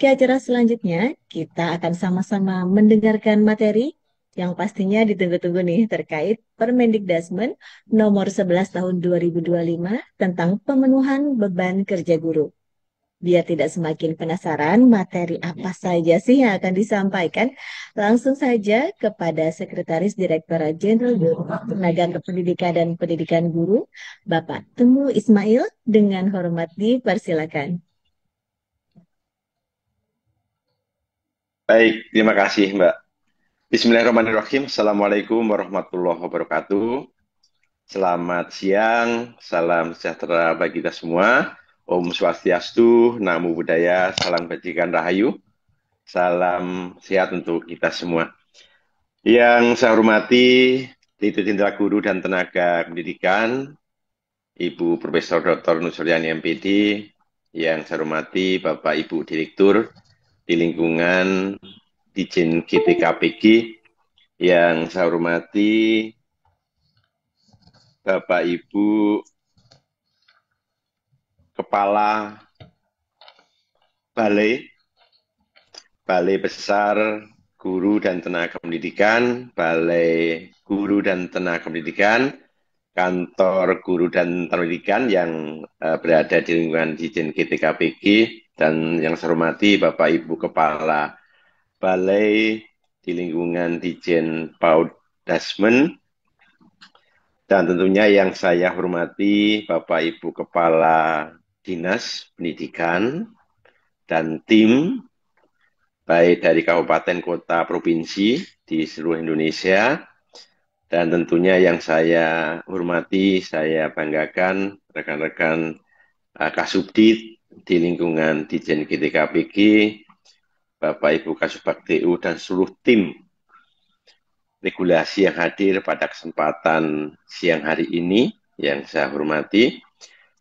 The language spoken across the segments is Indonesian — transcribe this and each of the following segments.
Memasuki acara selanjutnya, kita akan sama-sama mendengarkan materi yang pastinya ditunggu-tunggu nih terkait Permendikdasmen nomor 11 tahun 2025 tentang pemenuhan beban kerja guru. Biar tidak semakin penasaran materi apa saja sih yang akan disampaikan, langsung saja kepada Sekretaris Direktorat Jenderal Guru, Tenaga Kependidikan dan Pendidikan Guru, Bapak Temu Ismail, dengan hormat dipersilakan. Baik, terima kasih Mbak. Bismillahirrahmanirrahim. Assalamualaikum warahmatullahi wabarakatuh. Selamat siang, salam sejahtera bagi kita semua. Om Swastiastu, Namo Buddhaya, salam kebajikan rahayu, salam sehat untuk kita semua. Yang saya hormati, Direktur Jenderal Guru dan Tenaga Pendidikan, Ibu Profesor Dr. Nusuryani MPD, yang saya hormati Bapak Ibu Direktur di lingkungan Dijen GTKPG, yang saya hormati Bapak Ibu Kepala Balai Besar Guru dan Tenaga Pendidikan, Balai Guru dan Tenaga Pendidikan, Kantor Guru dan Tenaga Pendidikan yang berada di lingkungan Dijen GTKPG, dan yang saya hormati Bapak Ibu Kepala Balai di lingkungan Dijen PAUD Dasmen, dan tentunya yang saya hormati Bapak Ibu Kepala Dinas Pendidikan dan tim, baik dari kabupaten, kota, provinsi di seluruh Indonesia. Dan tentunya yang saya hormati, saya banggakan rekan-rekan Kasubdit di lingkungan Dijen GTKPG, Bapak Ibu Kasubag TU, dan seluruh tim regulasi yang hadir pada kesempatan siang hari ini yang saya hormati.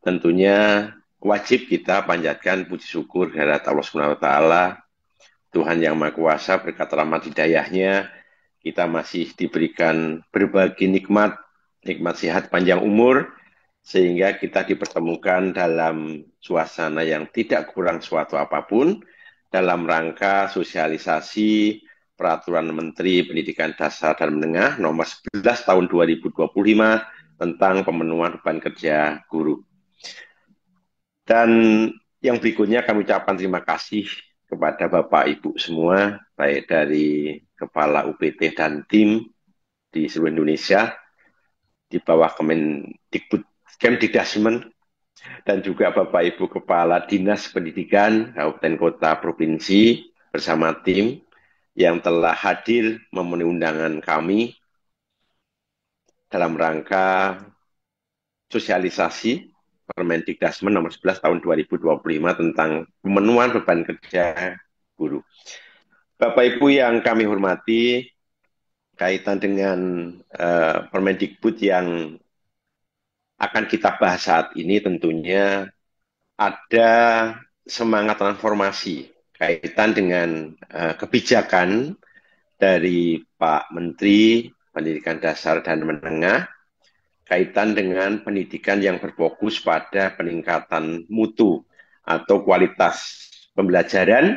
Tentunya wajib kita panjatkan puji syukur kehadirat Allah Subhanahu wa taala, Tuhan yang Maha Kuasa. Berkat rahmat hidayahnya kita masih diberikan berbagai nikmat sehat panjang umur, sehingga kita dipertemukan dalam suasana yang tidak kurang suatu apapun dalam rangka sosialisasi Peraturan Menteri Pendidikan Dasar dan Menengah nomor 11 tahun 2025 tentang pemenuhan beban kerja guru. Dan yang berikutnya kami ucapkan terima kasih kepada Bapak Ibu semua, baik dari Kepala UPT dan tim di seluruh Indonesia, di bawah Kemdikdasmen, dan juga Bapak Ibu Kepala Dinas Pendidikan, Kabupaten Kota Provinsi, bersama tim yang telah hadir memenuhi undangan kami dalam rangka sosialisasi Permendikdasmen nomor 11 tahun 2025 tentang pemenuhan beban kerja guru. Bapak Ibu yang kami hormati, kaitan dengan Permendikbud yang akan kita bahas saat ini, tentunya ada semangat transformasi kaitan dengan kebijakan dari Pak Menteri Pendidikan Dasar dan Menengah, kaitan dengan pendidikan yang berfokus pada peningkatan mutu atau kualitas pembelajaran,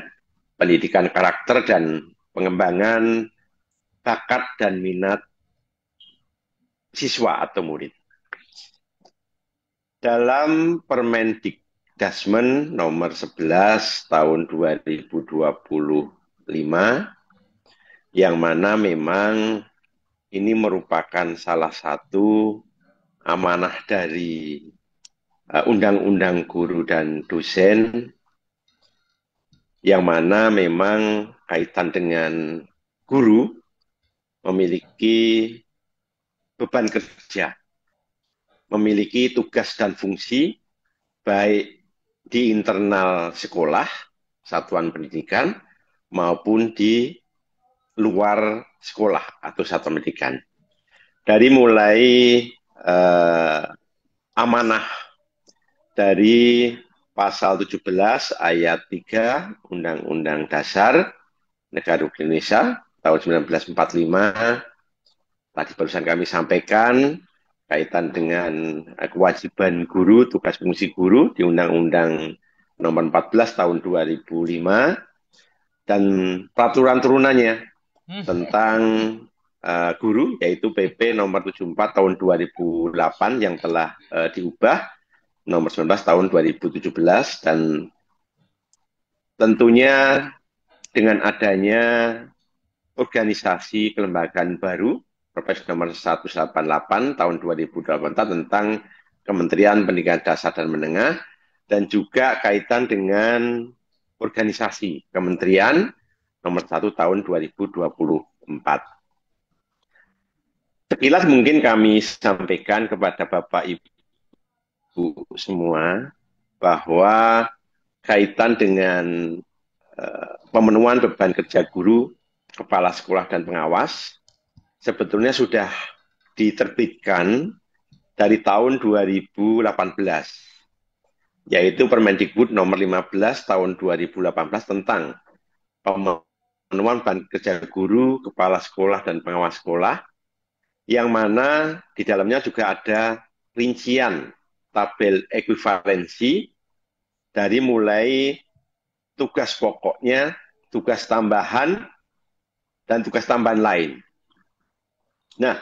pendidikan karakter, dan pengembangan bakat dan minat siswa atau murid. Dalam Permendikdasmen nomor 11 tahun 2025, yang mana memang ini merupakan salah satu amanah dari Undang-Undang Guru dan Dosen, yang mana memang kaitan dengan guru memiliki beban kerja, memiliki tugas dan fungsi baik di internal sekolah, satuan pendidikan, maupun di luar sekolah atau satuan pendidikan. Dari mulai amanah dari pasal 17 ayat 3 Undang-Undang Dasar Negara Republik Indonesia tahun 1945, tadi barusan kami sampaikan kaitan dengan kewajiban guru, tugas fungsi guru di Undang-Undang nomor 14 tahun 2005, dan peraturan turunannya tentang guru, yaitu PP nomor 74 tahun 2008 yang telah diubah nomor 19 tahun 2017, dan tentunya dengan adanya organisasi kelembagaan baru Perpres nomor 188 tahun 2018 tentang Kementerian Pendidikan Dasar dan Menengah, dan juga kaitan dengan organisasi kementerian nomor 1 tahun 2024. Sekilas mungkin kami sampaikan kepada Bapak Ibu semua bahwa kaitan dengan pemenuhan beban kerja guru, kepala sekolah, dan pengawas sebetulnya sudah diterbitkan dari tahun 2018, yaitu Permendikbud nomor 15 tahun 2018 tentang pemenuhan beban kerja guru, kepala sekolah, dan pengawas sekolah, yang mana di dalamnya juga ada rincian tabel ekuivalensi dari mulai tugas pokoknya, tugas tambahan, dan tugas tambahan lain. Nah,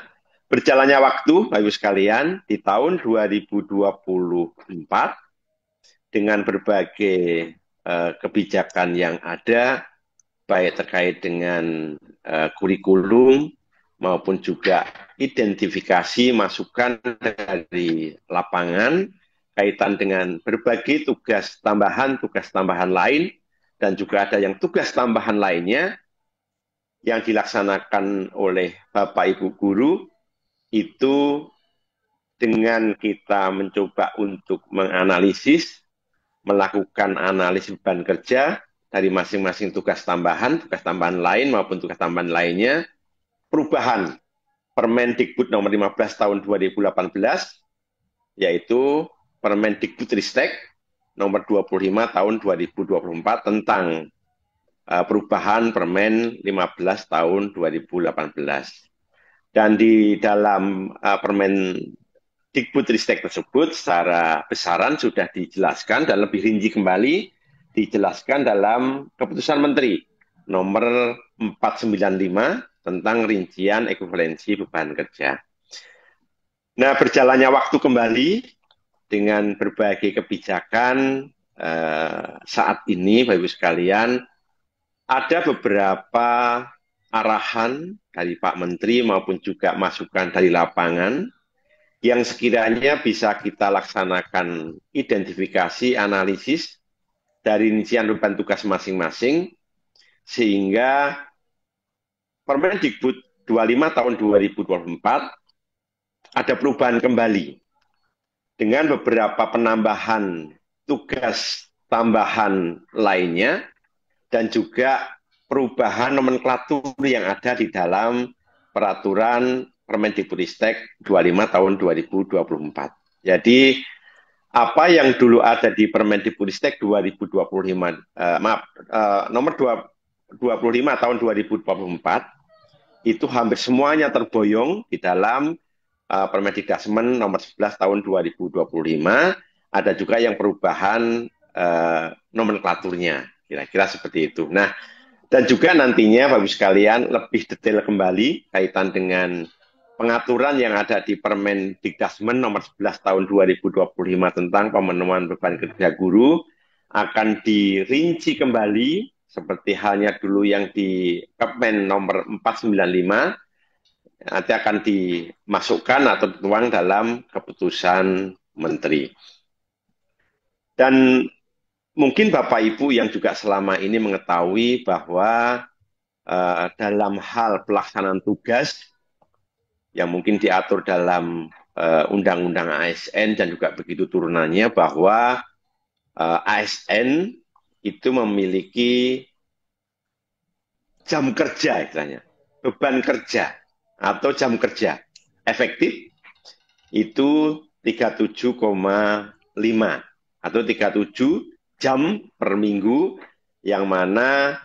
berjalannya waktu, Bapak Ibu sekalian, di tahun 2024, dengan berbagai kebijakan yang ada, baik terkait dengan kurikulum, maupun juga identifikasi masukan dari lapangan, kaitan dengan berbagai tugas tambahan lain, dan juga ada yang tugas tambahan lainnya, yang dilaksanakan oleh Bapak Ibu guru, itu dengan kita mencoba untuk menganalisis, melakukan analisis beban kerja dari masing-masing tugas tambahan lain maupun tugas tambahan lainnya, perubahan Permendikbud nomor 15 tahun 2018, yaitu Permendikbudristek nomor 25 tahun 2024 tentang perubahan Permen 15 tahun 2018. Dan di dalam Permendikbudristek tersebut secara besaran sudah dijelaskan dan lebih rinci kembali dijelaskan dalam Keputusan Menteri nomor 495 tentang rincian ekuivalensi beban kerja. Nah, berjalannya waktu kembali dengan berbagai kebijakan saat ini, Bapak Ibu sekalian, ada beberapa arahan dari Pak Menteri maupun juga masukan dari lapangan yang sekiranya bisa kita laksanakan identifikasi, analisis dari rincian beban tugas masing-masing, sehingga Permendikbud 25 tahun 2024 ada perubahan kembali dengan beberapa penambahan tugas tambahan lainnya, dan juga perubahan nomenklatur yang ada di dalam peraturan Permendikbudristek 25 tahun 2024. Jadi apa yang dulu ada di Permendikbudristek 2025, nomor 25 tahun 2024, itu hampir semuanya terboyong di dalam Permendikdasmen nomor 11 tahun 2025. Ada juga yang perubahan nomenklaturnya, kira-kira seperti itu. Nah, dan juga nantinya Bapak Ibu sekalian lebih detail kembali kaitan dengan pengaturan yang ada di Permendikdasmen nomor 11 tahun 2025 tentang pemenuhan beban kerja guru akan dirinci kembali seperti halnya dulu yang di Kepmen nomor 495, nanti akan dimasukkan atau dituang dalam keputusan menteri. Dan mungkin Bapak Ibu yang juga selama ini mengetahui bahwa dalam hal pelaksanaan tugas yang mungkin diatur dalam Undang-Undang ASN dan juga begitu turunannya, bahwa ASN itu memiliki jam kerja istilahnya, beban kerja atau jam kerja efektif itu 37,5 atau 37 jam per minggu, yang mana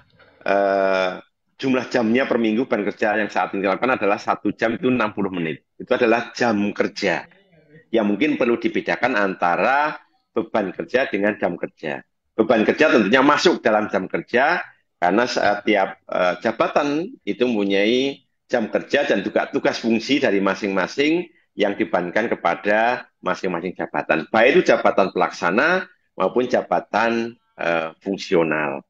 jumlah jamnya per minggu beban kerja yang saat ini dilakukan adalah 1 jam itu 60 menit. Itu adalah jam kerja. Yang mungkin perlu dibedakan antara beban kerja dengan jam kerja. Beban kerja tentunya masuk dalam jam kerja, Karena setiap jabatan itu mempunyai jam kerja dan juga tugas fungsi dari masing-masing yang dibebankan kepada masing-masing jabatan. Baik itu jabatan pelaksana maupun jabatan fungsional.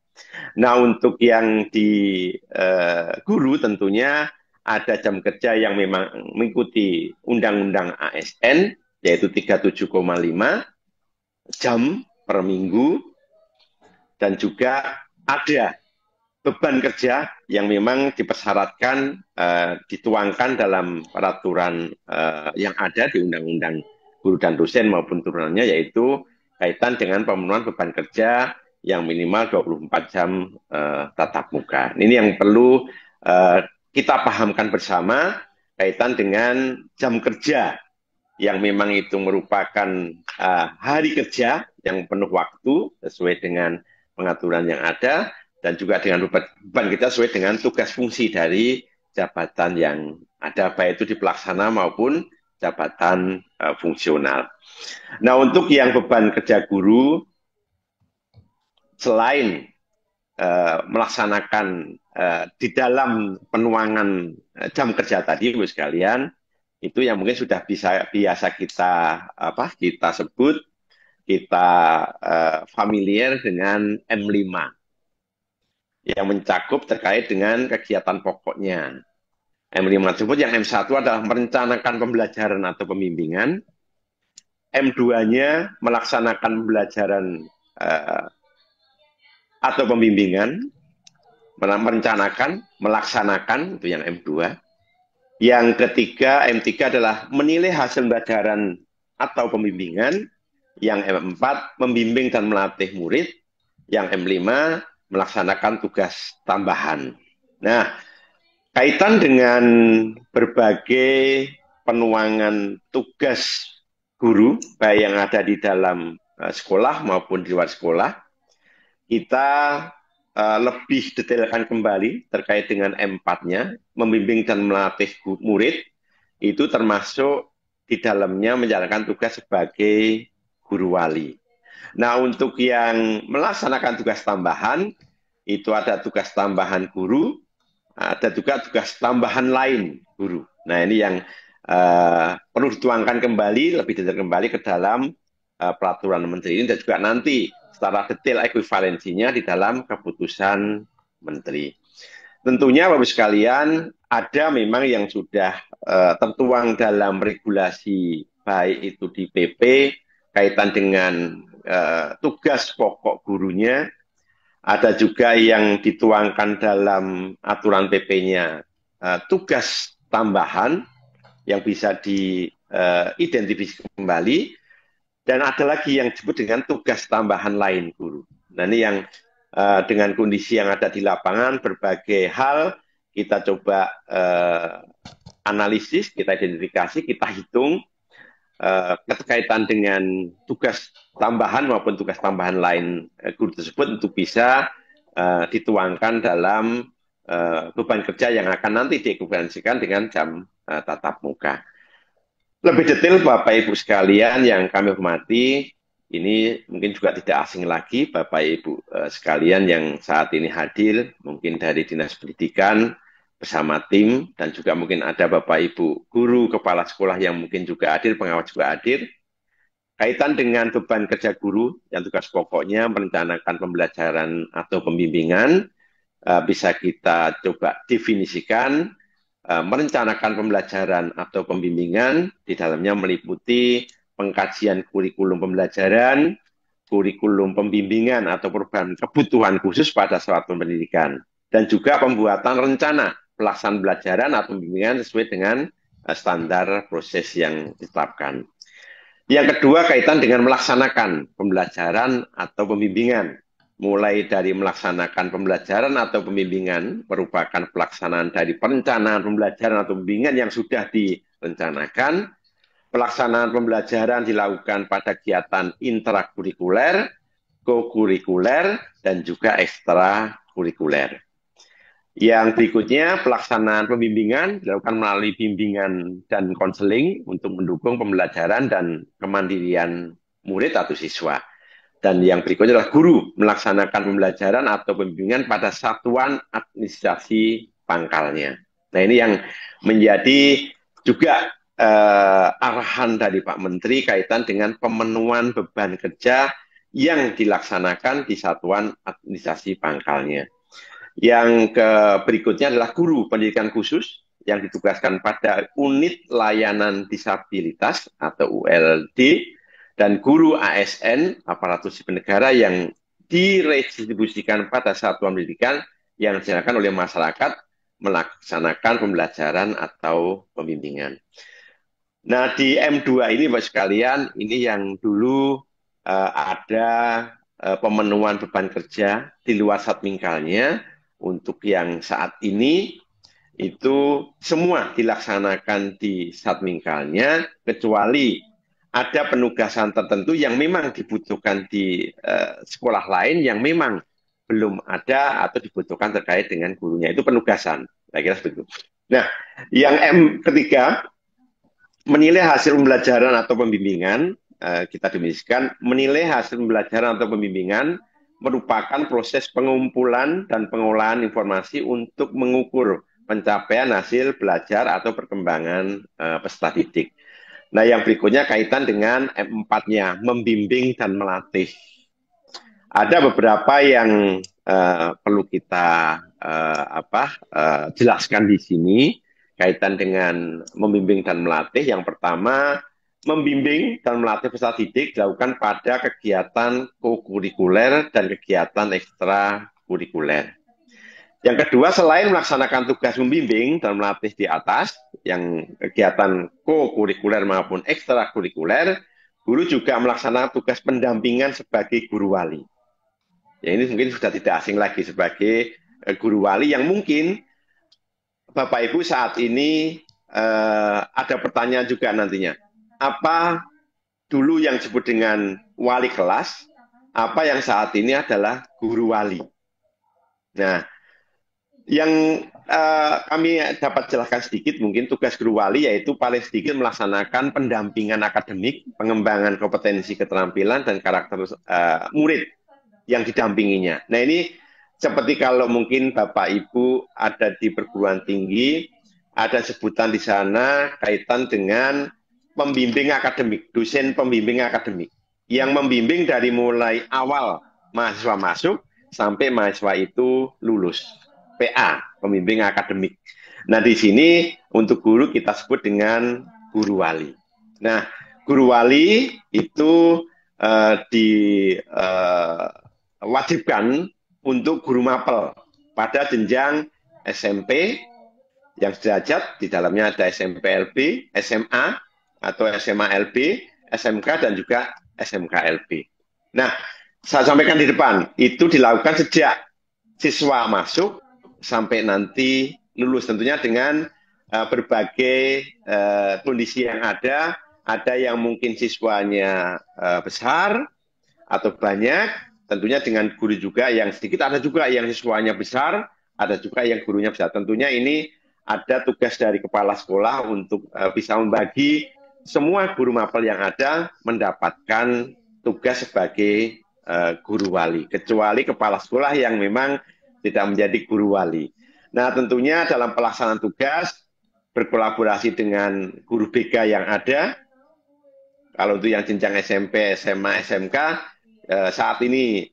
Nah, untuk yang di guru tentunya ada jam kerja yang memang mengikuti Undang-Undang ASN, yaitu 37,5 jam per minggu, dan juga ada beban kerja yang memang dipersyaratkan dituangkan dalam peraturan yang ada di Undang-Undang Guru dan Dosen maupun turunannya, yaitu kaitan dengan pemenuhan beban kerja yang minimal 24 jam tatap muka. Ini yang perlu kita pahamkan bersama kaitan dengan jam kerja yang memang itu merupakan hari kerja yang penuh waktu sesuai dengan pengaturan yang ada, dan juga dengan beban kita sesuai dengan tugas fungsi dari jabatan yang ada, baik itu di pelaksana maupun jabatan fungsional. Nah, untuk yang beban kerja guru, selain melaksanakan di dalam penuangan jam kerja tadi, Ibu sekalian, itu yang mungkin sudah biasa kita sebut, kita familiar dengan M5 yang mencakup terkait dengan kegiatan pokoknya. M5 tersebut yang M1 adalah merencanakan pembelajaran atau pembimbingan, M2-nya melaksanakan pembelajaran atau pembimbingan, merencanakan, melaksanakan, itu yang M2. Yang ketiga, M3 adalah menilai hasil pembelajaran atau pembimbingan. Yang M4, membimbing dan melatih murid. Yang M5, melaksanakan tugas tambahan. Nah, kaitan dengan berbagai penuangan tugas guru, baik yang ada di dalam sekolah maupun di luar sekolah, kita lebih detailkan kembali terkait dengan M4-nya, membimbing dan melatih murid, itu termasuk di dalamnya menjalankan tugas sebagai guru wali. Nah, untuk yang melaksanakan tugas tambahan, itu ada tugas tambahan guru, ada juga tugas tambahan lain guru. Nah, ini yang perlu dituangkan kembali, lebih detail kembali ke dalam peraturan menteri ini, dan juga nanti secara detail ekuivalensinya di dalam keputusan menteri. Tentunya Bapak sekalian, ada memang yang sudah tertuang dalam regulasi, baik itu di PP, kaitan dengan tugas pokok gurunya, ada juga yang dituangkan dalam aturan PP-nya tugas tambahan yang bisa diidentifikasi kembali, dan ada lagi yang disebut dengan tugas tambahan lain guru. Nah, ini yang dengan kondisi yang ada di lapangan, berbagai hal kita coba analisis, kita identifikasi, kita hitung keterkaitan dengan tugas tambahan maupun tugas tambahan lain guru tersebut untuk bisa dituangkan dalam beban kerja yang akan nanti diekuivalensikan dengan jam tatap muka. Lebih detail Bapak Ibu sekalian yang kami hormati, ini mungkin juga tidak asing lagi Bapak Ibu sekalian yang saat ini hadir, mungkin dari Dinas Pendidikan bersama tim, dan juga mungkin ada Bapak Ibu guru, kepala sekolah yang mungkin juga hadir, pengawas juga hadir. Kaitan dengan beban kerja guru yang tugas pokoknya merencanakan pembelajaran atau pembimbingan, bisa kita coba definisikan. Merencanakan pembelajaran atau pembimbingan di dalamnya meliputi pengkajian kurikulum pembelajaran, kurikulum pembimbingan atau perubahan kebutuhan khusus pada suatu pendidikan, dan juga pembuatan rencana pelaksanaan pembelajaran atau pembimbingan sesuai dengan standar proses yang ditetapkan. Yang kedua, kaitan dengan melaksanakan pembelajaran atau pembimbingan, mulai dari melaksanakan pembelajaran atau pembimbingan merupakan pelaksanaan dari perencanaan pembelajaran atau pembimbingan yang sudah direncanakan. Pelaksanaan pembelajaran dilakukan pada kegiatan intrakurikuler, kokurikuler, dan juga ekstrakurikuler. Yang berikutnya, pelaksanaan pembimbingan dilakukan melalui bimbingan dan konseling untuk mendukung pembelajaran dan kemandirian murid atau siswa. Dan yang berikutnya adalah guru melaksanakan pembelajaran atau pembimbingan pada satuan administrasi pangkalnya. Nah, ini yang menjadi juga arahan dari Pak Menteri kaitan dengan pemenuhan beban kerja yang dilaksanakan di satuan administrasi pangkalnya. Yang berikutnya adalah guru pendidikan khusus yang ditugaskan pada unit layanan disabilitas atau ULD, dan guru ASN, aparatur sipil negara, yang diretribusikan pada satuan pendidikan yang dilaksanakan oleh masyarakat melaksanakan pembelajaran atau pembimbingan. Nah, di M2 ini, Bapak sekalian, ini yang dulu ada pemenuhan beban kerja di luar satmingkalnya. Untuk yang saat ini, itu semua dilaksanakan di satmingkalnya, kecuali ada penugasan tertentu yang memang dibutuhkan di sekolah lain yang memang belum ada atau dibutuhkan terkait dengan gurunya. Itu penugasan, saya kira seperti itu. Nah, yang ketiga, menilai hasil pembelajaran atau pembimbingan. Kita definisikan, menilai hasil pembelajaran atau pembimbingan merupakan proses pengumpulan dan pengolahan informasi untuk mengukur pencapaian hasil belajar atau perkembangan peserta didik. Nah, yang berikutnya kaitan dengan M4-nya, membimbing dan melatih. Ada beberapa yang perlu kita jelaskan di sini kaitan dengan membimbing dan melatih. Yang pertama, membimbing dan melatih peserta didik dilakukan pada kegiatan kokurikuler dan kegiatan ekstrakurikuler. Yang kedua, selain melaksanakan tugas membimbing dan melatih di atas, yang kegiatan kokurikuler maupun ekstrakurikuler, guru juga melaksanakan tugas pendampingan sebagai guru wali. Ya, ini mungkin sudah tidak asing lagi sebagai guru wali yang mungkin Bapak Ibu saat ini ada pertanyaan juga nantinya. Apa dulu yang disebut dengan wali kelas, apa yang saat ini adalah guru wali. Nah, yang kami dapat jelaskan sedikit mungkin tugas guru wali yaitu paling sedikit melaksanakan pendampingan akademik, pengembangan kompetensi keterampilan dan karakter murid yang didampinginya. Nah, ini seperti kalau mungkin Bapak Ibu ada di perguruan tinggi, ada sebutan di sana kaitan dengan pembimbing akademik, dosen pembimbing akademik, yang membimbing dari mulai awal mahasiswa masuk sampai mahasiswa itu lulus. PA, pembimbing akademik. Nah, di sini untuk guru kita sebut dengan guru wali. Nah, guru wali itu diwajibkan untuk guru mapel pada jenjang SMP yang sederajat, di dalamnya ada SMP LB, SMA atau SMA LB, SMK dan juga SMK LB. Nah, saya sampaikan di depan, itu dilakukan sejak siswa masuk sampai nanti lulus, tentunya dengan berbagai kondisi yang ada yang mungkin siswanya besar atau banyak, tentunya dengan guru juga yang sedikit, ada juga yang siswanya besar, ada juga yang gurunya besar. Tentunya ini ada tugas dari kepala sekolah untuk bisa membagi semua guru mapel yang ada mendapatkan tugas sebagai guru wali, kecuali kepala sekolah yang memang tidak menjadi guru wali. Nah, tentunya dalam pelaksanaan tugas berkolaborasi dengan guru BK yang ada. Kalau untuk yang jenjang SMP, SMA, SMK saat ini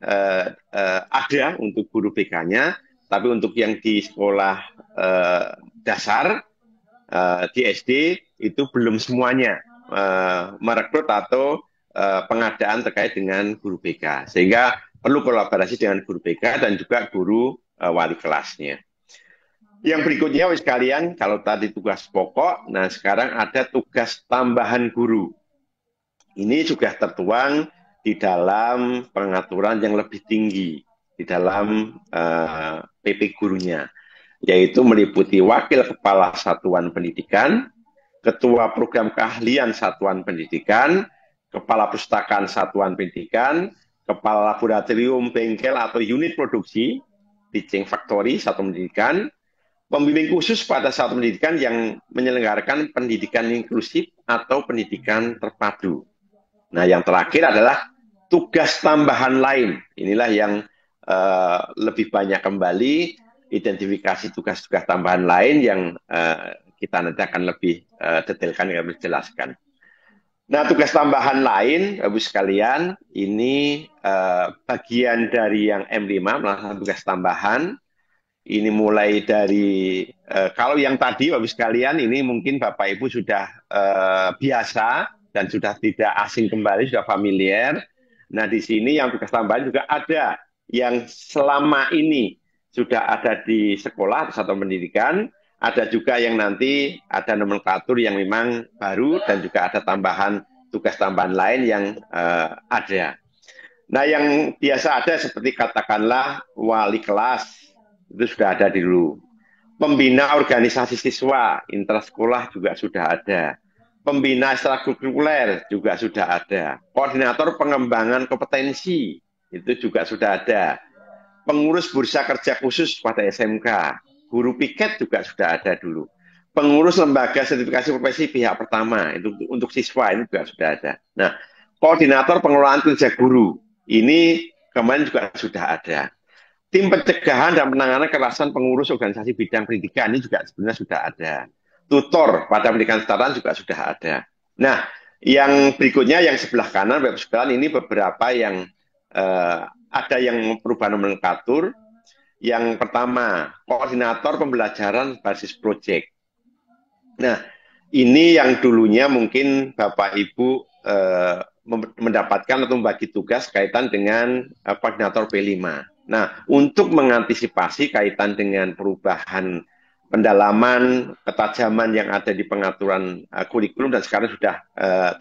ada untuk guru BK-nya, tapi untuk yang di sekolah dasar di SD itu belum semuanya merekrut atau pengadaan terkait dengan guru BK, sehingga perlu kolaborasi dengan guru BK dan juga guru wali kelasnya. Yang berikutnya, sekalian, kalau tadi tugas pokok, nah sekarang ada tugas tambahan guru. Ini sudah tertuang di dalam pengaturan yang lebih tinggi di dalam PP gurunya, yaitu meliputi wakil kepala satuan pendidikan, ketua program keahlian satuan pendidikan, kepala pustakaan satuan pendidikan, kepala laboratorium bengkel atau unit produksi, teaching factory satuan pendidikan, pembimbing khusus pada satuan pendidikan yang menyelenggarakan pendidikan inklusif atau pendidikan terpadu. Nah, yang terakhir adalah tugas tambahan lain. Inilah yang lebih banyak kembali, identifikasi tugas-tugas tambahan lain yang kita nanti akan lebih detailkan, lebih jelaskan. Nah, tugas tambahan lain, Bapak sekalian, ini bagian dari yang M5, melaksanakan tugas tambahan. Ini mulai dari, kalau yang tadi, Bapak sekalian, ini mungkin Bapak Ibu sudah biasa dan sudah tidak asing kembali, sudah familiar. Nah, di sini yang tugas tambahan juga ada yang selama ini sudah ada di sekolah atau satuan pendidikan, ada juga yang nanti ada nomenklatur yang memang baru dan juga ada tambahan tugas tambahan lain yang ada. Nah, yang biasa ada seperti katakanlah wali kelas, itu sudah ada dulu. Pembina organisasi siswa, intrasekolah juga sudah ada. Pembina ekstrakurikuler juga sudah ada. Koordinator pengembangan kompetensi, itu juga sudah ada. Pengurus bursa kerja khusus pada SMK, guru piket juga sudah ada dulu. Pengurus lembaga sertifikasi profesi pihak pertama, itu untuk siswa ini juga sudah ada. Nah, koordinator pengelolaan kerja guru, ini kemarin juga sudah ada. Tim pencegahan dan penanganan kekerasan pengurus organisasi bidang pendidikan, ini juga sebenarnya sudah ada. Tutor pada pendidikan kesetaraan juga sudah ada. Nah, yang berikutnya yang sebelah kanan, Bapak sekalian, ini beberapa yang ada yang perubahan nomenklatur. Yang pertama, koordinator pembelajaran basis proyek. Nah, ini yang dulunya mungkin Bapak Ibu mendapatkan atau membagi tugas kaitan dengan koordinator P5. Nah, untuk mengantisipasi kaitan dengan perubahan pendalaman, ketajaman yang ada di pengaturan kurikulum dan sekarang sudah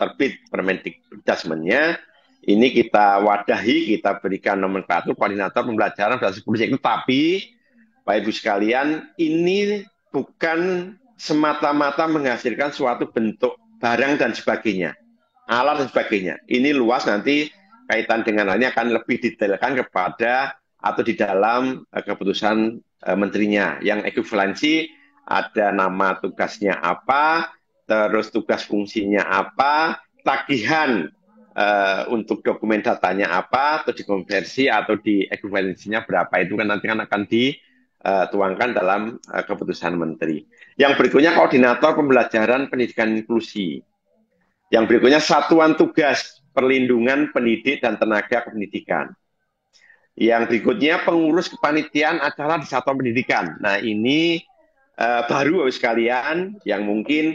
terbit Permendikbudasmennya, ini kita wadahi, kita berikan nomenklatur koordinator pembelajaran basis proyek. Tapi, Bapak Ibu sekalian, ini bukan semata-mata menghasilkan suatu bentuk barang dan sebagainya, alat dan sebagainya. Ini luas, nanti kaitan dengan hal ini akan lebih detailkan kepada atau di dalam keputusan menterinya. Yang ekuivalensi ada nama tugasnya apa, terus tugas fungsinya apa, tagihan untuk dokumen datanya apa, atau dikonversi atau di ekuivalensinya berapa, itu kan nanti akan dituangkan dalam keputusan menteri. Yang berikutnya koordinator pembelajaran pendidikan inklusi. Yang berikutnya satuan tugas perlindungan pendidik dan tenaga kependidikan. Yang berikutnya pengurus kepanitiaan acara di satuan pendidikan. Nah, ini baru sekalian yang mungkin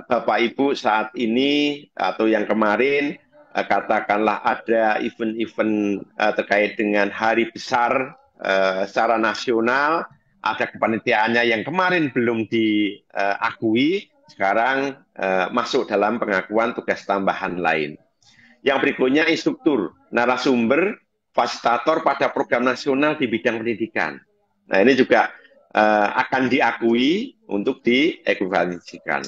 Bapak Ibu saat ini atau yang kemarin katakanlah ada event-event terkait dengan hari besar secara nasional, ada kepanitiaannya yang kemarin belum diakui, sekarang masuk dalam pengakuan tugas tambahan lain. Yang berikutnya instruktur, narasumber, fasilitator pada program nasional di bidang pendidikan. Nah, ini juga akan diakui untuk diekuivalensikan.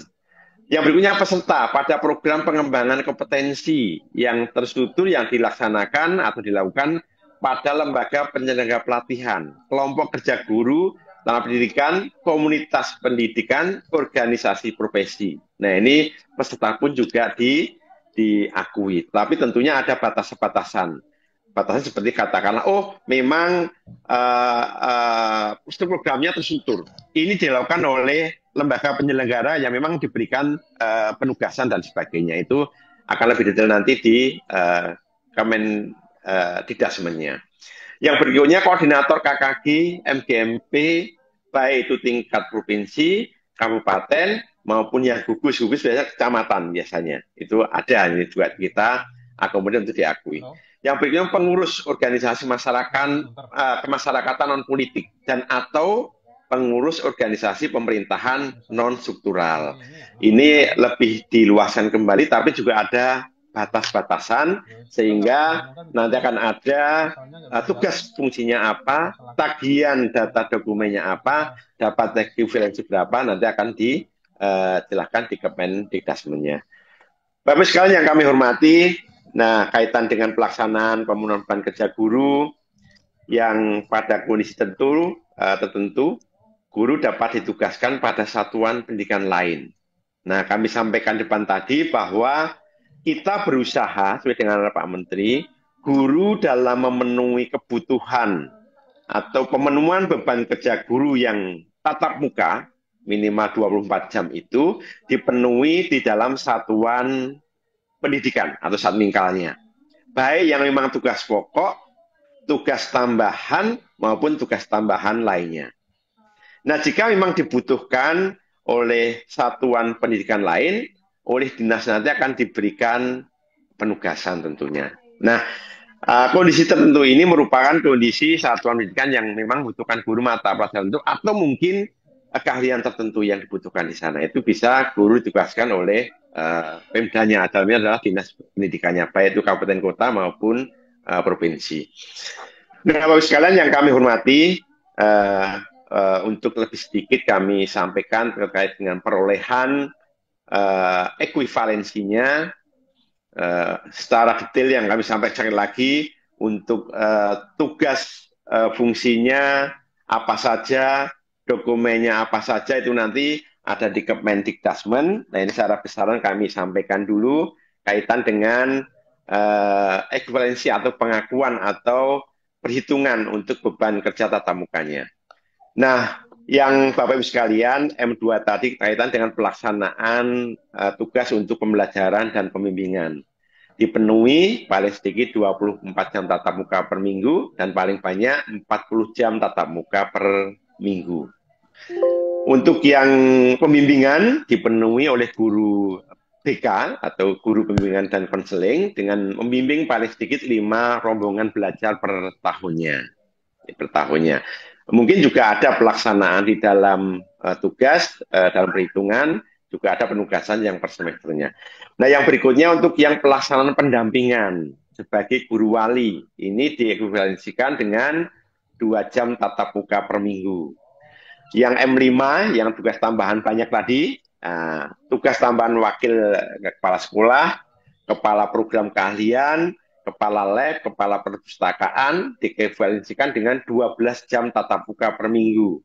Yang berikutnya peserta pada program pengembangan kompetensi yang terstruktur yang dilaksanakan atau dilakukan pada lembaga penyelenggara pelatihan, kelompok kerja guru, dalam pendidikan, komunitas pendidikan, organisasi profesi. Nah, ini peserta pun juga diakui. Tapi tentunya ada batas-batasan. Batasan seperti katakanlah, oh memang programnya terstruktur. Ini dilakukan oleh lembaga penyelenggara yang memang diberikan penugasan dan sebagainya. Itu akan lebih detail nanti di Didasmennya. Yang berikutnya koordinator KKG, MGMP, baik itu tingkat provinsi, kabupaten, maupun yang gugus biasanya kecamatan biasanya. Itu ada, ini juga kita akomodir untuk diakui. Yang berikutnya pengurus organisasi masyarakat, kemasyarakatan non-politik, dan atau pengurus organisasi pemerintahan non-struktural. Ini lebih diluaskan kembali, tapi juga ada batas-batasan, sehingga nanti akan ada tugas fungsinya apa, tagihan data dokumennya apa, dapat ekuivalensi berapa, nanti akan dijelaskan di Kemendikbudasmennya. Bapak sekalian yang kami hormati, nah kaitan dengan pelaksanaan pemenuhan beban kerja guru yang pada kondisi tertentu, guru dapat ditugaskan pada satuan pendidikan lain. Nah, kami sampaikan depan tadi bahwa kita berusaha sesuai dengan Pak Menteri, guru dalam memenuhi kebutuhan atau pemenuhan beban kerja guru yang tatap muka minimal 24 jam itu dipenuhi di dalam satuan pendidikan atau satmingkalnya. Baik yang memang tugas pokok, tugas tambahan maupun tugas tambahan lainnya. Nah, jika memang dibutuhkan oleh satuan pendidikan lain, oleh dinas nanti akan diberikan penugasan tentunya. Nah, kondisi tertentu ini merupakan kondisi satuan pendidikan yang memang membutuhkan guru mata pelajaran tertentu atau mungkin keahlian tertentu yang dibutuhkan di sana. Itu bisa guru ditugaskan oleh Pemdanya, dalamnya adalah dinas pendidikannya, baik itu kabupaten kota maupun provinsi. Nah, Bapak sekalian yang kami hormati, untuk lebih sedikit kami sampaikan terkait dengan perolehan ekuivalensinya secara detail yang kami sampaikan lagi untuk tugas fungsinya apa saja, dokumennya apa saja itu nanti ada di Kemendikdasmen. Nah ini secara besaran kami sampaikan dulu kaitan dengan ekuivalensi atau pengakuan atau perhitungan untuk beban kerja tatap mukanya. Nah, yang Bapak Ibu sekalian, M2 tadi kaitan dengan pelaksanaan tugas untuk pembelajaran dan pembimbingan. Dipenuhi paling sedikit 24 jam tatap muka per minggu dan paling banyak 40 jam tatap muka per minggu. Untuk yang pembimbingan dipenuhi oleh guru BK atau guru pembimbingan dan konseling dengan membimbing paling sedikit 5 rombongan belajar per tahunnya. Mungkin juga ada pelaksanaan di dalam tugas, dalam perhitungan, juga ada penugasan yang per semesternya. Nah, yang berikutnya untuk yang pelaksanaan pendampingan sebagai guru wali, ini diekuivalensikan dengan 2 jam tatap muka per minggu. Yang M5, yang tugas tambahan banyak tadi, tugas tambahan wakil kepala sekolah, kepala program keahlian, kepala lab, kepala perpustakaan, diekuivalensikan dengan 12 jam tatap muka per minggu.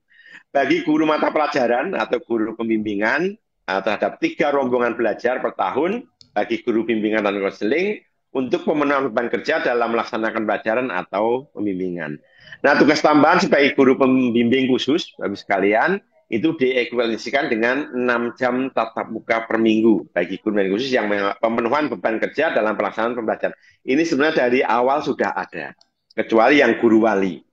Bagi guru mata pelajaran atau guru pembimbingan, terhadap 3 rombongan belajar per tahun, bagi guru bimbingan dan konseling, untuk pemenuhan beban kerja dalam melaksanakan pelajaran atau pembimbingan. Nah, tugas tambahan sebagai guru pembimbing khusus, Bapak sekalian, itu diekuivalensikan dengan 6 jam tatap muka per minggu bagi guru pembimbing khusus yang pemenuhan beban kerja dalam pelaksanaan pembelajaran. Ini sebenarnya dari awal sudah ada, kecuali yang guru wali.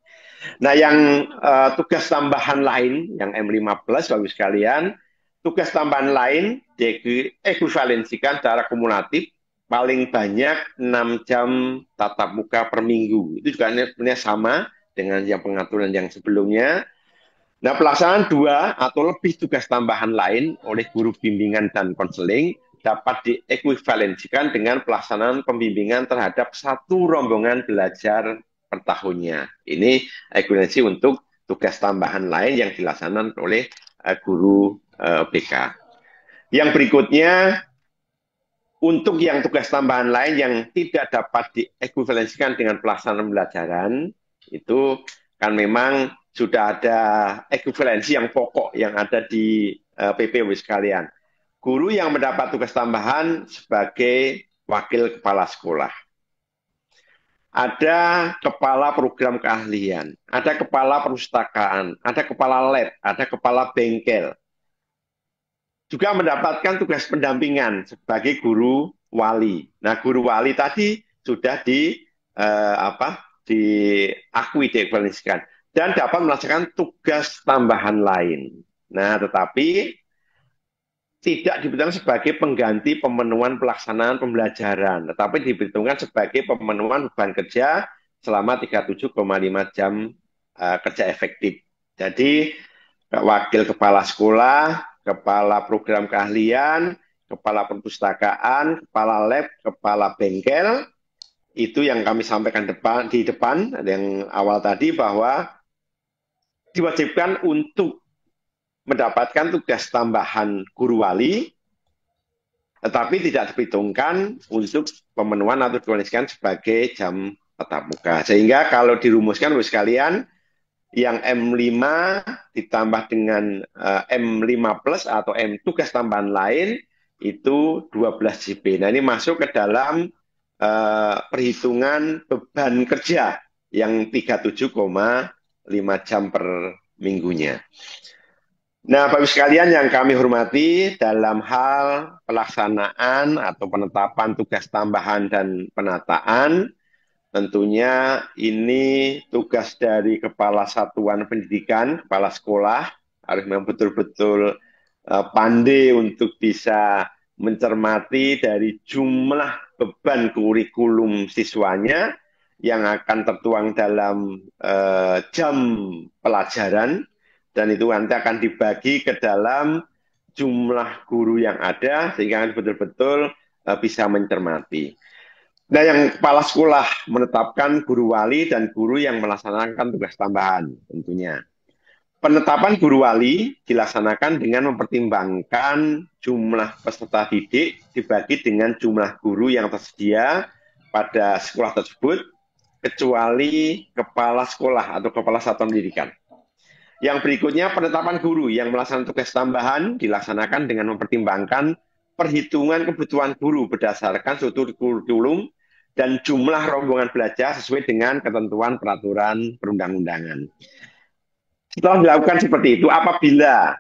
Nah, yang tugas tambahan lain, yang M15, Bapak sekalian, tugas tambahan lain diekuivalensikan secara kumulatif paling banyak 6 jam tatap muka per minggu. Itu juga sebenarnya sama dengan yang pengaturan yang sebelumnya. Nah, pelaksanaan 2 atau lebih tugas tambahan lain oleh guru bimbingan dan konseling dapat diekuivalensikan dengan pelaksanaan pembimbingan terhadap 1 rombongan belajar per tahunnya. Ini ekuivalensi untuk tugas tambahan lain yang dilaksanakan oleh guru BK. Yang berikutnya, untuk yang tugas tambahan lain yang tidak dapat diekuivalensikan dengan pelaksanaan pembelajaran, itu kan memang sudah ada ekuivalensi yang pokok yang ada di PPW sekalian. Guru yang mendapat tugas tambahan sebagai wakil kepala sekolah. Ada kepala program keahlian, ada kepala perpustakaan, ada kepala lab, ada kepala bengkel. Juga mendapatkan tugas pendampingan sebagai guru wali. Nah, guru wali tadi sudah diakui, diekuivalensikan dan dapat melaksanakan tugas tambahan lain. Nah, tetapi tidak diperhitungkan sebagai pengganti pemenuhan pelaksanaan pembelajaran, tetapi diperhitungkan sebagai pemenuhan beban kerja selama 37,5 jam kerja efektif. Jadi, wakil kepala sekolah, kepala program keahlian, kepala perpustakaan, kepala lab, kepala bengkel, itu yang kami sampaikan di depan yang awal tadi bahwa diwajibkan untuk mendapatkan tugas tambahan guru wali, tetapi tidak diperhitungkan untuk pemenuhan atau dikualifikasikan sebagai jam tatap muka. Sehingga kalau dirumuskan Bapak sekalian, yang M5 ditambah dengan M5 plus atau M tugas tambahan lain, itu 12 JP. Nah, ini masuk ke dalam perhitungan beban kerja yang 37,5 jam per minggunya. Nah, Bapak sekalian yang kami hormati, dalam hal pelaksanaan atau penetapan tugas tambahan dan penataan, tentunya ini tugas dari Kepala Satuan Pendidikan, Kepala Sekolah, harus memang betul-betul pandai untuk bisa mencermati dari jumlah beban kurikulum siswanya yang akan tertuang dalam jam pelajaran, dan itu nanti akan dibagi ke dalam jumlah guru yang ada sehingga betul-betul bisa mencermati. Nah, yang kepala sekolah menetapkan guru wali dan guru yang melaksanakan tugas tambahan tentunya. Penetapan guru wali dilaksanakan dengan mempertimbangkan jumlah peserta didik dibagi dengan jumlah guru yang tersedia pada sekolah tersebut, kecuali kepala sekolah atau kepala satuan pendidikan. Yang berikutnya, penetapan guru yang melaksanakan tugas tambahan dilaksanakan dengan mempertimbangkan perhitungan kebutuhan guru berdasarkan struktur kurikulum dan jumlah rombongan belajar sesuai dengan ketentuan peraturan perundang-undangan. Setelah dilakukan seperti itu, apabila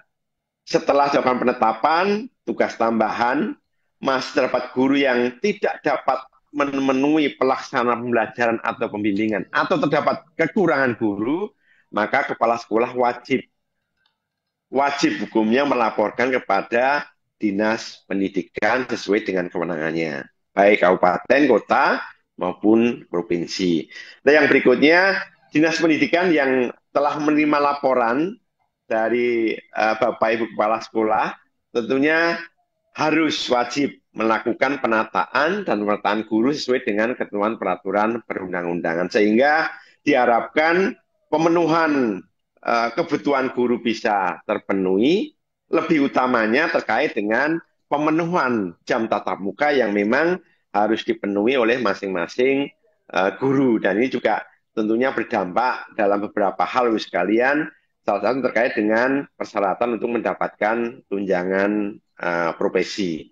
setelah dilakukan penetapan tugas tambahan, masih terdapat guru yang tidak dapat memenuhi pelaksanaan pembelajaran atau pembimbingan, atau terdapat kekurangan guru, maka kepala sekolah wajib hukumnya melaporkan kepada Dinas Pendidikan sesuai dengan kewenangannya, baik kabupaten, kota, maupun provinsi. Nah, yang berikutnya, Dinas Pendidikan yang telah menerima laporan dari Bapak Ibu Kepala Sekolah, tentunya harus wajib melakukan penataan dan pemetaan guru sesuai dengan ketentuan peraturan perundang-undangan, sehingga diharapkan pemenuhan kebutuhan guru bisa terpenuhi, lebih utamanya terkait dengan pemenuhan jam tatap muka yang memang harus dipenuhi oleh masing-masing guru. Dan ini juga tentunya berdampak dalam beberapa hal sekalian, salah satu terkait dengan persyaratan untuk mendapatkan tunjangan profesi.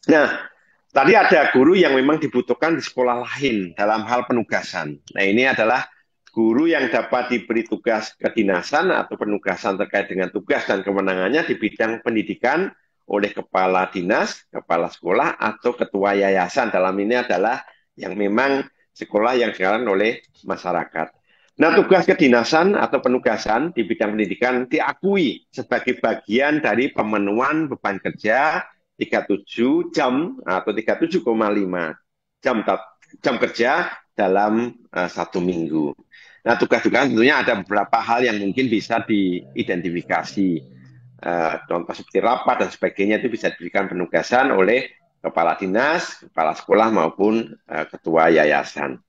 Nah, tadi ada guru yang memang dibutuhkan di sekolah lain dalam hal penugasan. Nah, ini adalah guru yang dapat diberi tugas kedinasan atau penugasan terkait dengan tugas dan kewenangannya di bidang pendidikan oleh kepala dinas, kepala sekolah, atau ketua yayasan. Dalam ini adalah yang memang sekolah yang dijalankan oleh masyarakat. Nah, tugas kedinasan atau penugasan di bidang pendidikan diakui sebagai bagian dari pemenuhan beban kerja 37 jam atau 37,5 jam kerja dalam satu minggu. Nah, tugas-tugas tentunya ada beberapa hal yang mungkin bisa diidentifikasi. Contoh seperti rapat dan sebagainya itu bisa diberikan penugasan oleh kepala dinas, kepala sekolah maupun ketua yayasan.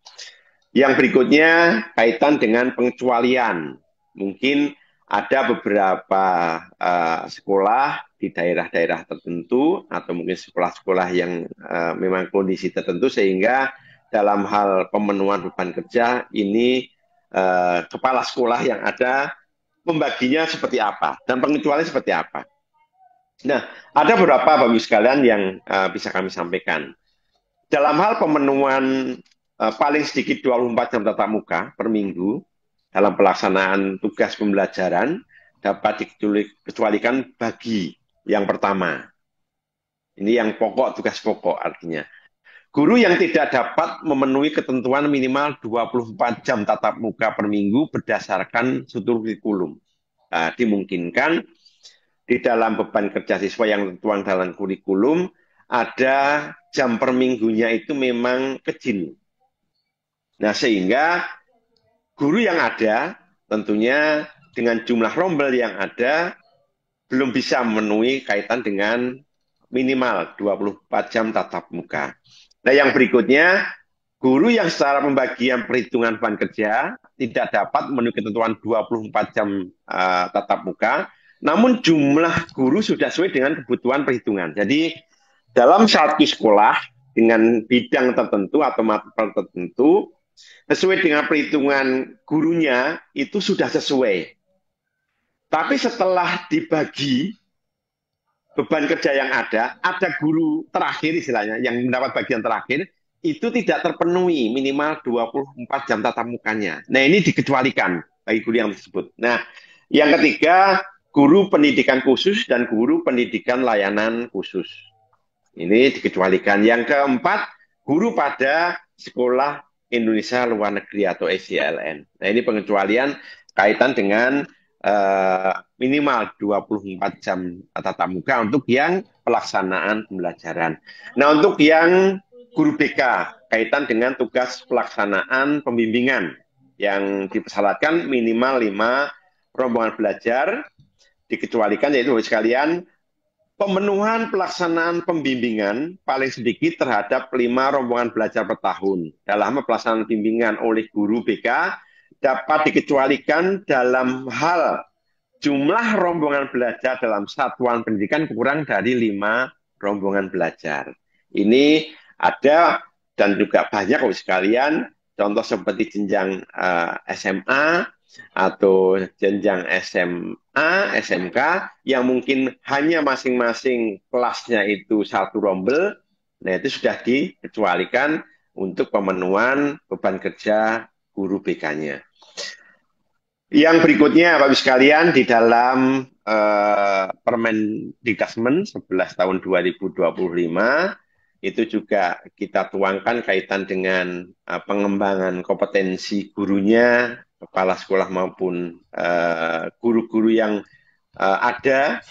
Yang berikutnya kaitan dengan pengecualian. Mungkin ada beberapa sekolah di daerah-daerah tertentu atau mungkin sekolah-sekolah yang memang kondisi tertentu sehingga dalam hal pemenuhan beban kerja ini kepala sekolah yang ada membaginya seperti apa dan pengecualian seperti apa. Nah, ada beberapa Bapak sekalian yang bisa kami sampaikan. Dalam hal pemenuhan paling sedikit 24 jam tatap muka per minggu dalam pelaksanaan tugas pembelajaran dapat dikecualikan bagi yang pertama. Ini yang pokok, tugas pokok artinya. Guru yang tidak dapat memenuhi ketentuan minimal 24 jam tatap muka per minggu berdasarkan struktur kurikulum. Dimungkinkan di dalam beban kerja siswa yang tertuang dalam kurikulum ada jam per minggunya itu memang kecil. Nah, sehingga guru yang ada tentunya dengan jumlah rombel yang ada belum bisa memenuhi kaitan dengan minimal 24 jam tatap muka. Nah, yang berikutnya, guru yang secara pembagian perhitungan beban kerja tidak dapat memenuhi ketentuan 24 jam tatap muka, namun jumlah guru sudah sesuai dengan kebutuhan perhitungan. Jadi, dalam satu sekolah dengan bidang tertentu atau mata tertentu, sesuai dengan perhitungan gurunya, itu sudah sesuai. Tapi setelah dibagi, beban kerja yang ada guru terakhir istilahnya yang mendapat bagian terakhir itu tidak terpenuhi minimal 24 jam tatap mukanya. Nah, ini dikecualikan bagi guru yang tersebut. Nah, yang ketiga, guru pendidikan khusus dan guru pendidikan layanan khusus. Ini dikecualikan. Yang keempat, guru pada sekolah Indonesia luar negeri atau SCLN. Nah, ini pengecualian kaitan dengan minimal 24 jam tatap muka untuk yang pelaksanaan pembelajaran. Nah, untuk yang guru BK, kaitan dengan tugas pelaksanaan pembimbingan yang dipersyaratkan minimal 5 rombongan belajar, dikecualikan yaitu sekalian pemenuhan pelaksanaan pembimbingan paling sedikit terhadap 5 rombongan belajar per tahun. Dalam pelaksanaan bimbingan oleh guru BK dapat dikecualikan dalam hal jumlah rombongan belajar dalam satuan pendidikan kurang dari 5 rombongan belajar. Ini ada dan juga banyak sekalian, contoh seperti jenjang SMA, atau jenjang SMA, SMK yang mungkin hanya masing-masing kelasnya itu satu rombel, nah itu sudah dikecualikan untuk pemenuhan beban kerja guru BK-nya. Yang berikutnya, Bapak Ibu sekalian, di dalam Permendikbud 11 tahun 2025 itu juga kita tuangkan kaitan dengan pengembangan kompetensi gurunya, kepala sekolah maupun guru-guru yang ada,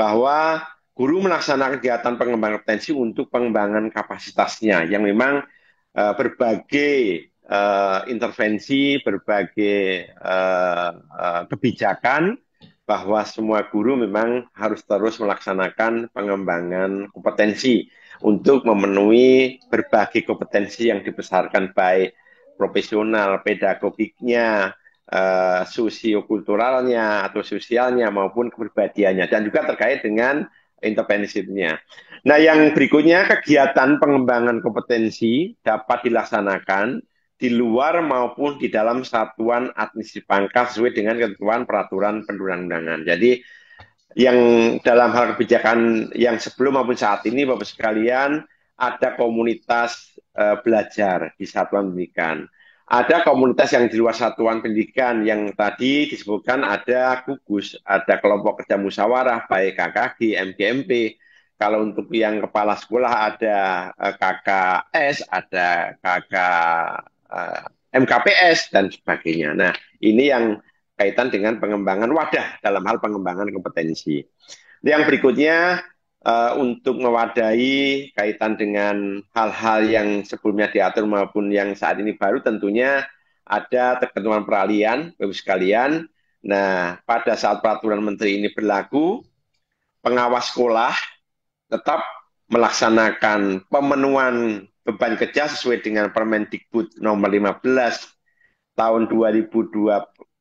bahwa guru melaksanakan kegiatan pengembangan kompetensi untuk pengembangan kapasitasnya yang memang berbagai intervensi, berbagai kebijakan, bahwa semua guru memang harus terus melaksanakan pengembangan kompetensi untuk memenuhi berbagai kompetensi yang dibesarkan baik profesional, pedagogiknya, sosiokulturalnya atau sosialnya maupun kepribadiannya, dan juga terkait dengan intervensinya. Nah, yang berikutnya, kegiatan pengembangan kompetensi dapat dilaksanakan di luar maupun di dalam satuan administrasi pangkat sesuai dengan ketentuan peraturan perundang-undangan. Jadi yang dalam hal kebijakan yang sebelum maupun saat ini, Bapak sekalian, ada komunitas belajar di satuan pendidikan. Ada komunitas yang di luar satuan pendidikan yang tadi disebutkan, ada gugus, ada kelompok kerja musyawarah, baik KKG, MGMP. Kalau untuk yang kepala sekolah ada KKS, ada MKPS, dan sebagainya. Nah, ini yang kaitan dengan pengembangan wadah dalam hal pengembangan kompetensi. Yang berikutnya, untuk mewadahi kaitan dengan hal-hal yang sebelumnya diatur maupun yang saat ini baru, tentunya ada ketentuan peralihan, Bapak sekalian. Nah, pada saat peraturan menteri ini berlaku, pengawas sekolah tetap melaksanakan pemenuhan beban kerja sesuai dengan Permendikbud nomor 15 tahun 2018,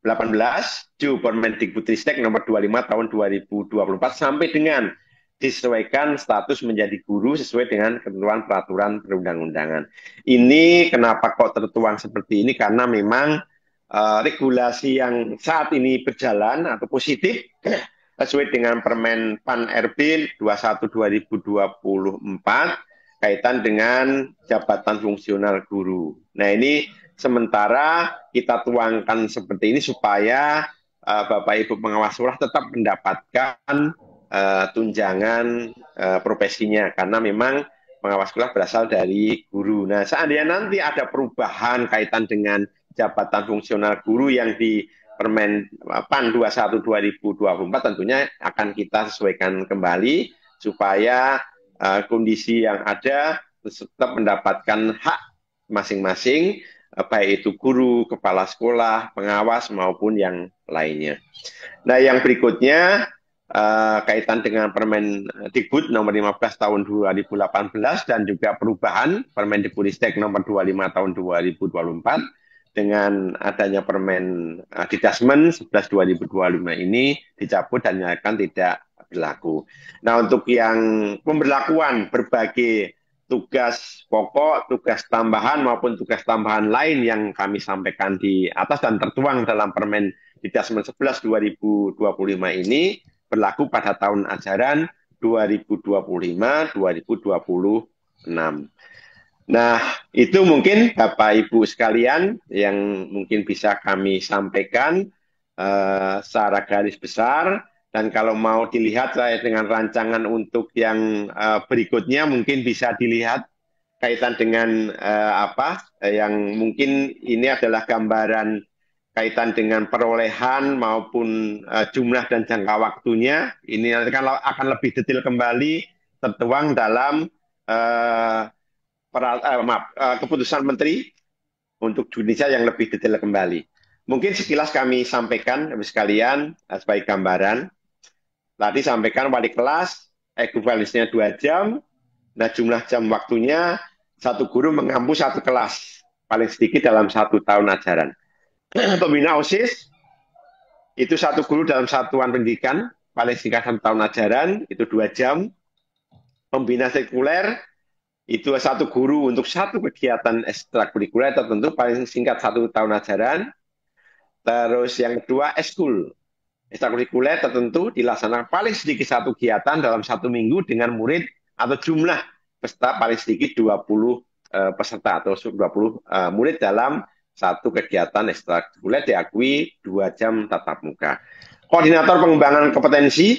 Permendikbudristek nomor 25 tahun 2024, sampai dengan disesuaikan status menjadi guru sesuai dengan ketentuan peraturan perundang-undangan. Ini kenapa kok tertuang seperti ini? Karena memang regulasi yang saat ini berjalan atau positif sesuai dengan Permen PAN RB 21 2024 kaitan dengan jabatan fungsional guru. Nah, ini sementara kita tuangkan seperti ini supaya Bapak Ibu pengawas sekolah tetap mendapatkan tunjangan profesinya, karena memang pengawas sekolah berasal dari guru. Nah, seandainya nanti ada perubahan kaitan dengan jabatan fungsional guru yang di Permen PAN 21 2024, tentunya akan kita sesuaikan kembali supaya kondisi yang ada tetap mendapatkan hak masing-masing, baik itu guru, kepala sekolah, pengawas maupun yang lainnya. Nah, yang berikutnya kaitan dengan Permendikbud nomor 15 tahun 2018 dan juga perubahan Permendikbudristek nomor 25 tahun 2024 dengan adanya Permen Didasmen 11 2025 ini dicabut dan akan tidak berlaku. Nah, untuk yang pemberlakuan berbagai tugas pokok, tugas tambahan maupun tugas tambahan lain yang kami sampaikan di atas dan tertuang dalam Permen Didasmen 11 2025 ini berlaku pada tahun ajaran 2025-2026. Nah, itu mungkin Bapak Ibu sekalian yang mungkin bisa kami sampaikan secara garis besar. Dan kalau mau dilihat saya dengan rancangan untuk yang berikutnya mungkin bisa dilihat kaitan dengan yang mungkin ini adalah gambaran kaitan dengan perolehan maupun jumlah dan jangka waktunya. Ini nanti akan lebih detail kembali tertuang dalam keputusan Menteri untuk Indonesia yang lebih detail kembali. Mungkin sekilas kami sampaikan sekalian sebagai gambaran. Tadi sampaikan wali kelas, ekuivalensinya 2 jam. Nah, jumlah jam waktunya satu guru mengampu satu kelas, paling sedikit dalam 1 tahun ajaran. Pembina OSIS, itu satu guru dalam satuan pendidikan, paling singkat 1 tahun ajaran, itu 2 jam. Pembina sekuler, itu satu guru untuk satu kegiatan ekstrakurikuler tertentu paling singkat 1 tahun ajaran. Terus yang kedua ekskul, ekstrakurikuler tertentu dilaksanakan paling sedikit satu kegiatan dalam 1 minggu dengan murid atau jumlah peserta paling sedikit 20 peserta atau 20 murid dalam satu kegiatan ekstrakurikuler diakui 2 jam tatap muka. Koordinator pengembangan kompetensi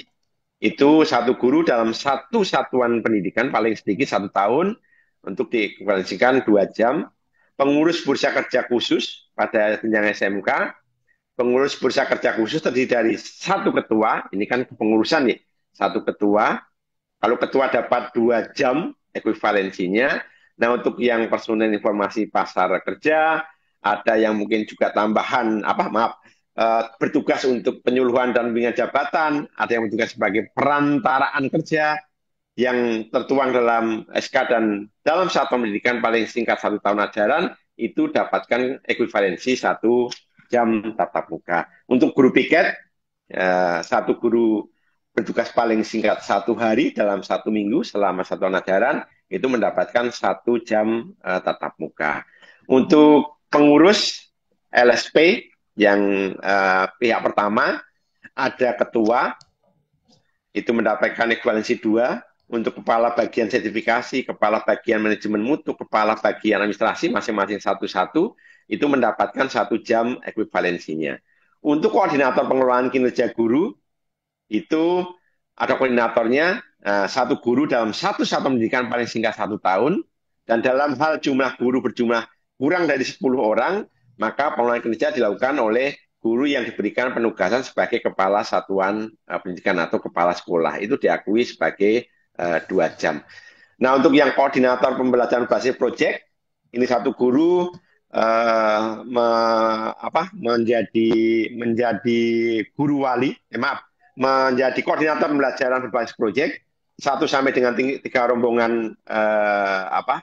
itu satu guru dalam satu satuan pendidikan paling sedikit 1 tahun untuk dikualifikasikan 2 jam. Pengurus bursa kerja khusus pada jenjang SMK, pengurus bursa kerja khusus terdiri dari satu ketua, ini kan kepengurusan nih, satu ketua. Kalau ketua dapat 2 jam ekuivalensinya. Nah, untuk yang personel informasi pasar kerja, ada yang mungkin juga tambahan bertugas untuk penyuluhan dan pembinaan jabatan, ada yang bertugas sebagai perantaraan kerja yang tertuang dalam SK dan dalam satuan pendidikan paling singkat 1 tahun ajaran itu dapatkan ekuivalensi 1 jam tatap muka. Untuk guru piket, satu guru bertugas paling singkat 1 hari dalam 1 minggu selama 1 tahun ajaran itu mendapatkan 1 jam tatap muka. Untuk pengurus LSP yang pihak pertama ada ketua itu mendapatkan ekuivalensi 2. Untuk kepala bagian sertifikasi, kepala bagian manajemen mutu, kepala bagian administrasi masing-masing 1-1 itu mendapatkan 1 jam ekuivalensinya. Untuk koordinator pengelolaan kinerja guru itu ada koordinatornya satu guru dalam satu satuan pendidikan paling singkat 1 tahun, dan dalam hal jumlah guru berjumlah kurang dari 10 orang, maka pengelolaan kinerja dilakukan oleh guru yang diberikan penugasan sebagai kepala satuan pendidikan atau kepala sekolah. Itu diakui sebagai 2 jam. Nah, untuk yang koordinator pembelajaran basis proyek, ini satu guru menjadi guru wali, menjadi koordinator pembelajaran berbasis proyek 1 sampai dengan 3 rombongan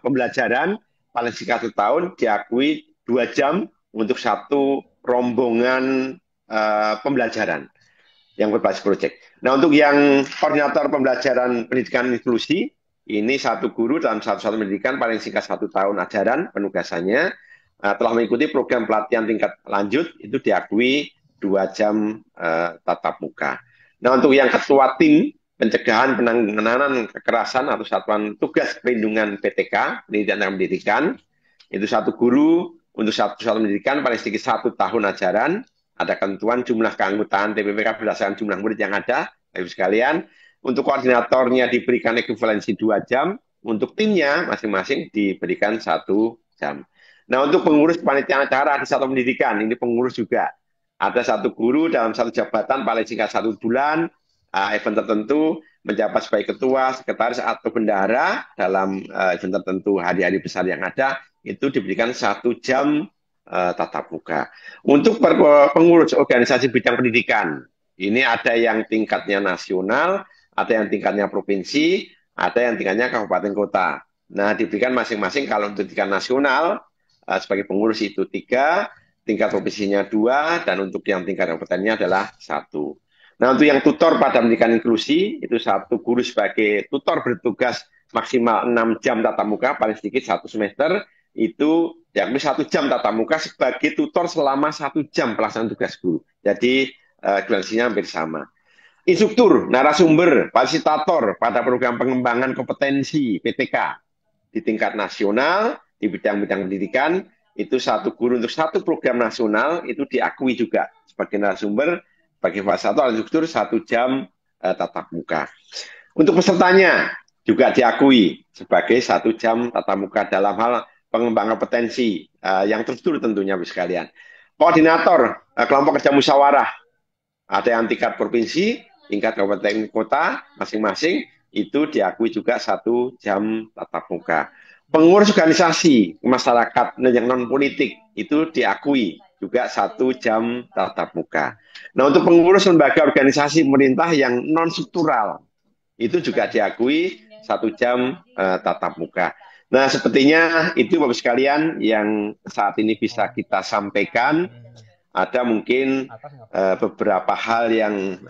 pembelajaran paling singkat 1 tahun diakui 2 jam untuk 1 rombongan pembelajaran yang berbasis proyek. Nah, untuk yang koordinator pembelajaran pendidikan inklusi, ini satu guru dalam satu pendidikan paling singkat 1 tahun ajaran penugasannya telah mengikuti program pelatihan tingkat lanjut itu diakui 2 jam tatap muka. Nah, untuk yang ketua tim pencegahan penanganan kekerasan atau satuan tugas perlindungan PTK pendidikan dan pendidikan itu satu guru untuk satu pendidikan paling sedikit 1 tahun ajaran. Ada ketentuan jumlah keanggotaan TPPK berdasarkan jumlah murid yang ada, Bapak sekalian. Untuk koordinatornya diberikan ekuivalensi 2 jam, untuk timnya masing-masing diberikan 1 jam. Nah, untuk pengurus kepanitiaan acara di satuan pendidikan, ini pengurus juga. Ada satu guru dalam satu jabatan paling singkat 1 bulan, event tertentu, menjabat sebagai ketua, sekretaris, atau bendahara dalam event tertentu, hari-hari besar yang ada, itu diberikan 1 jam tatap muka. Untuk pengurus organisasi bidang pendidikan, ini ada yang tingkatnya nasional, ada yang tingkatnya provinsi, ada yang tingkatnya kabupaten kota. Nah, diberikan masing-masing kalau untuk tingkat nasional sebagai pengurus itu 3, tingkat provinsinya 2, dan untuk yang tingkat kabupatennya adalah 1. Nah, untuk yang tutor pada pendidikan inklusi, itu satu guru sebagai tutor bertugas maksimal 6 jam tatap muka, paling sedikit 1 semester, itu yakni 1 jam tatap muka sebagai tutor selama 1 jam pelaksanaan tugas guru. Jadi ekuivalensinya hampir sama. instruktur, narasumber, fasilitator pada program pengembangan kompetensi PTK di tingkat nasional di bidang-bidang pendidikan, itu satu guru untuk satu program nasional itu diakui juga sebagai narasumber, sebagai fasilitator, instruktur 1 jam tatap muka. Untuk pesertanya juga diakui sebagai 1 jam tatap muka dalam hal pengembangan kompetensi yang terstruktur tentunya sekalian. Koordinator kelompok kerja musyawarah, ada yang tingkat provinsi, tingkat kabupaten kota masing-masing, itu diakui juga 1 jam tatap muka. Pengurus organisasi masyarakat yang non politik itu diakui juga 1 jam tatap muka. Nah, untuk pengurus lembaga organisasi pemerintah yang non struktural itu juga diakui 1 jam tatap muka. Nah, sepertinya itu Bapak sekalian yang saat ini bisa kita sampaikan. Ada mungkin beberapa hal yang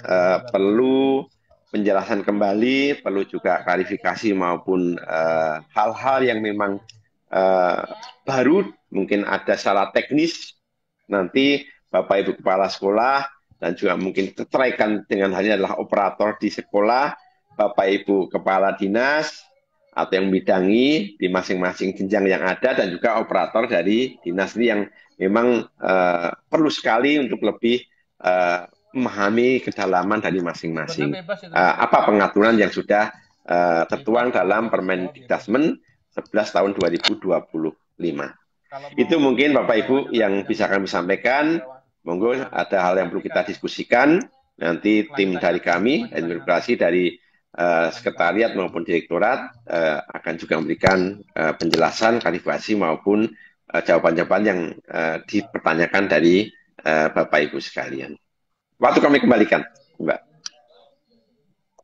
perlu penjelasan kembali, perlu juga klarifikasi maupun hal-hal yang memang baru, mungkin ada salah teknis. Nanti Bapak Ibu Kepala Sekolah dan juga mungkin terkait dengan hal ini adalah operator di sekolah, Bapak Ibu Kepala Dinas atau yang membidangi di masing-masing jenjang yang ada, dan juga operator dari dinas ini yang memang perlu sekali untuk lebih memahami kedalaman dari masing-masing. Apa pengaturan yang sudah tertuang dalam Permendikdasmen 11 tahun 2025. Itu mungkin Bapak Ibu yang bisa kami sampaikan. Monggo ada hal yang perlu kita diskusikan. Nanti tim dari kami, administrasi dari sekretariat maupun direktorat akan juga memberikan penjelasan, klarifikasi maupun jawaban-jawaban yang dipertanyakan dari Bapak Ibu sekalian. Waktu kami kembalikan, Mbak.